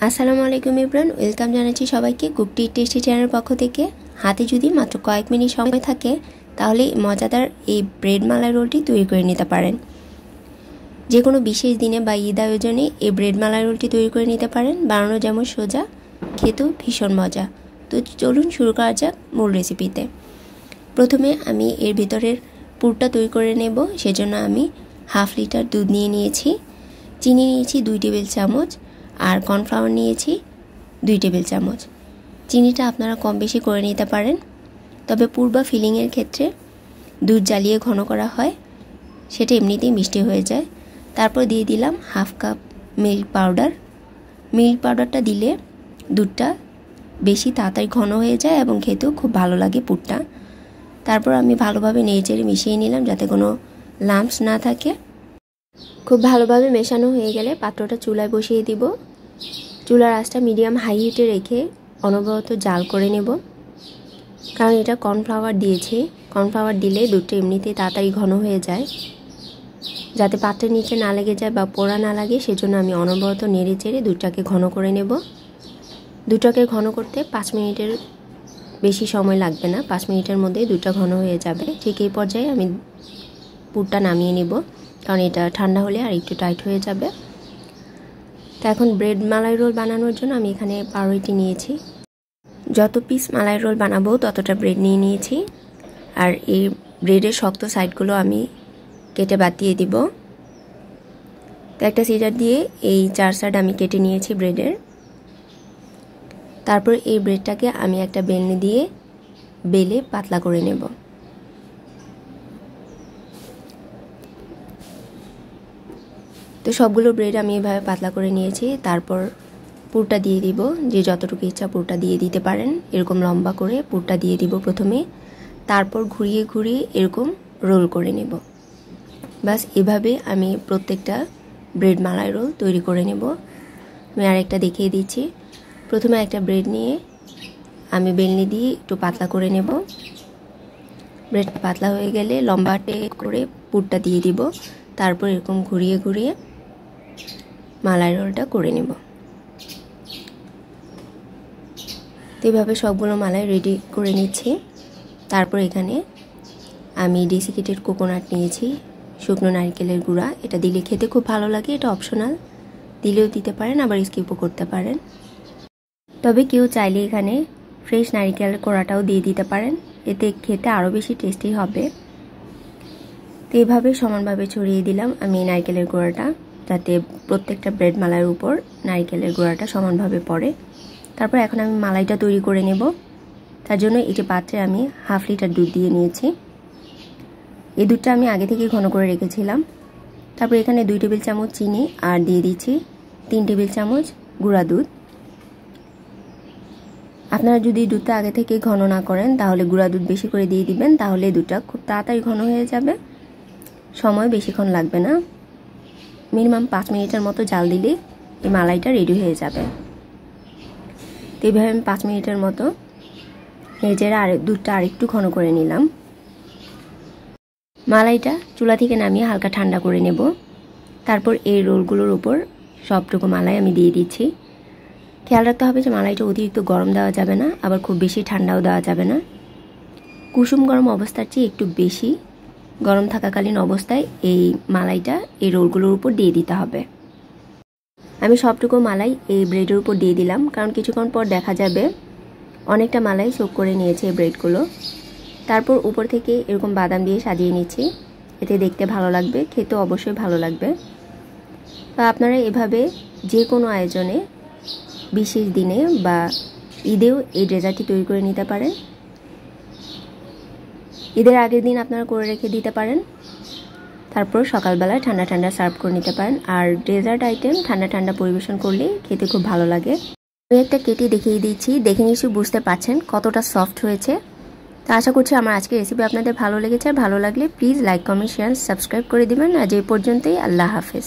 আসসালামু আলাইকুম everyone, welcome জানাচ্ছি সবাইকে কুকটি টেস্টি চ্যানেলের পক্ষ থেকে। হাতে যদি মাত্র কয়েক মিনিট সময় থাকে তাহলে মজাদার এই ব্রেড মালাই রোলটি তৈরি করে নিতে পারেন। যে কোনো বিশেষ দিনে বা ঈদ আয়োজনে এই ব্রেড মালাই রোলটি তৈরি করে নিতে পারেন। বানানো যেমন সোজা, খেতেও ভীষণ মজা। তো চলুন শুরু করা যাক মূল রেসিপিতে। প্রথমে আমি এর ভিতরের পুরটা তৈরি করে নেব। সেজন্য আমি হাফ লিটার দুধ নিয়েছি, চিনি নিয়েছি 2 টেবিল চামচ, আর কর্নফ্লাওয়ার নিয়েছি 2 টেবিল চামচ। চিনিটা আপনারা কম বেশি করে নিতে পারেন, তবে পুর বা ফিলিংয়ের ক্ষেত্রে দুধ জ্বালিয়ে ঘন করা হয়, সেটা এমনিতেই মিষ্টি হয়ে যায়। তারপর দিয়ে দিলাম half cup milk powder. Milk পাউডারটা দিলে দুধটা বেশি তাড়াতাড়ি ঘন হয়ে যায় এবং খেতেও খুব ভালো লাগে পুরটা। তারপর আমি ভালোভাবে নেড়েচেড়ে মিশিয়ে নিলাম যাতে কোনো লাম্পস না থাকে। খুব ভালোভাবে মেশানো হয়ে গেলে পাত্রটা চুলায় বসিয়ে দিব। চুলার আঁচটা মিডিয়াম হাই হিটে রেখে অনবরত জাল করে নেব, কারণ এটা কর্নফ্লাওয়ার দিয়েছি। কর্নফ্লাওয়ার দিলে দুধটা এমনিতেই তাড়াতাড়ি ঘন হয়ে যায়। যাতে পাত্রের নিচে না লেগে যায় বা পোড়া না লাগে, সেজন্য আমি অনবরত নেড়ে চেড়ে দুধটাকে ঘন করে নেব। দুধটাকে ঘন করতে 5 মিনিটের বেশি সময় লাগবে না, 5 মিনিটের মধ্যেই দুধটা ঘন হয়ে যাবে। ঠিক এই পর্যায়ে আমি পুরটা নামিয়ে নেব, কারণ এটা ঠান্ডা হলে আর একটু টাইট হয়ে যাবে। তো এখন ব্রেড মালাই রোল বানানোর জন্য আমি এখানে পাউরুটি নিয়েছি। যত পিস মালাই রোল বানাবো ততটা ব্রেড নিয়েছি, আর এই ব্রেডের শক্ত সাইডগুলো আমি কেটে বাদ দিয়ে দিব। তো একটা সিজার দিয়ে এই 4 সাইড আমি কেটে নিয়েছি ব্রেডের। তারপর এই ব্রেডটাকে আমি একটা বেলনি দিয়ে বেলে পাতলা করে নেব। তো সবগুলো ব্রেড আমি এভাবে পাতলা করে নিয়েছি। তারপর পুরটা দিয়ে দিব, যে যতটুকু ইচ্ছা পুরটা দিয়ে দিতে পারেন। এরকম লম্বা করে পুরটা দিয়ে দিব প্রথমে, তারপর ঘুরিয়ে ঘুরিয়ে এরকম রোল করে নেব। বাস এভাবে আমি প্রত্যেকটা ব্রেড মালাই রোল তৈরি করে নেব। আমি আরেকটা দেখিয়ে দিচ্ছি। প্রথমে একটা ব্রেড নিয়ে আমি বেলনি দিয়ে একটু পাতলা করে নেব। ব্রেড পাতলা হয়ে গেলে লম্বাটে করে পুরটা দিয়ে দিব, তারপর এরকম ঘুরিয়ে ঘুরিয়ে মালাই রোলটা করে নেব। তো এইভাবে সবগুলো মালাই রেডি করে নিচ্ছি। তারপর এখানে আমি ডেসিকেটেড কোকোনাট নিয়েছি, শুকনো নারকেলের গুঁড়া। এটা দিলে খেতে খুব ভালো লাগে, এটা অপশনাল, দিলেও দিতে পারেন আবার স্কিপও করতে পারেন। তবে কেউ চাইলে এখানে ফ্রেশ নারকেলের কোড়াটাও দিয়ে দিতে পারেন, এতে খেতে আরও বেশি টেস্টি হবে। তো এইভাবে সমানভাবে ছড়িয়ে দিলাম আমি নারকেলের গুঁড়াটা, যাতে প্রত্যেকটা ব্রেড মালাইয়ের উপর নারকেলের গুঁড়াটা সমানভাবে পড়ে। তারপর এখন আমি মালাইটা তৈরি করে নেব। তার জন্য এটি পাত্রে আমি হাফ লিটার দুধ দিয়ে নিয়েছি। এই দুধটা আমি আগে থেকে ঘন করে রেখেছিলাম। তারপর এখানে 2 টেবিল চামচ চিনি আর দিয়ে দিচ্ছি 3 টেবিল চামচ গুঁড়া দুধ। আপনারা যদি দুধটা আগে থেকে ঘন না করেন তাহলে গুঁড়া দুধ বেশি করে দিয়ে দিবেন, তাহলে দুধটা খুব তাড়াতাড়ি ঘন হয়ে যাবে, সময় বেশিক্ষণ লাগবে না। মিনিমাম 5 মিনিটের মতো জাল দিলে এই মালাইটা রেডি হয়ে যাবে। তো এইভাবে আমি 5 মিনিটের মতো নেড়ে দুধটা আরেকটু ঘন করে নিলাম। মালাইটা চুলা থেকে নামিয়ে হালকা ঠান্ডা করে নেব। তারপর এই রোলগুলোর উপর সবটুকু মালাই আমি দিয়ে দিচ্ছি। খেয়াল রাখতে হবে যে মালাইটা অতিরিক্ত গরম দেওয়া যাবে না, আবার খুব বেশি ঠান্ডাও দেওয়া যাবে না। কুসুম গরম অবস্থার চেয়ে একটু বেশি গরম থাকাকালীন অবস্থায় এই মালাইটা এই রোলগুলোর উপর দিয়ে দিতে হবে। আমি সবটুকু মালাই এই ব্রেডের উপর দিয়ে দিলাম, কারণ কিছুক্ষণ পর দেখা যাবে অনেকটা মালাই সোক করে নিয়েছে এই ব্রেডগুলো। তারপর উপর থেকে এরকম বাদাম দিয়ে সাজিয়ে নিচ্ছি, এতে দেখতে ভালো লাগবে, খেতেও অবশ্যই ভালো লাগবে। বা আপনারা এভাবে যে কোনো আয়োজনে, বিশেষ দিনে বা ঈদেও এই ডেজার্টটি তৈরি করে নিতে পারেন। ঈদের আগের দিন আপনারা করে রেখে দিতে পারেন, তারপর সকালবেলায় ঠান্ডা ঠান্ডা সার্ভ করে নিতে পারেন। আর ডেজার্ট আইটেম ঠান্ডা ঠান্ডা পরিবেশন করলে খেতে খুব ভালো লাগে। আমি একটা কেটে দেখিয়ে দিচ্ছি, দেখে নিশ্চয়ই বুঝতে পারছেন কতটা সফট হয়েছে। তো আশা করছি আমার আজকের রেসিপি আপনাদের ভালো লেগেছে। ভালো লাগলে please like, comment, share, subscribe করে দিবেন। আজ এই পর্যন্তই, আল্লাহ হাফেজ।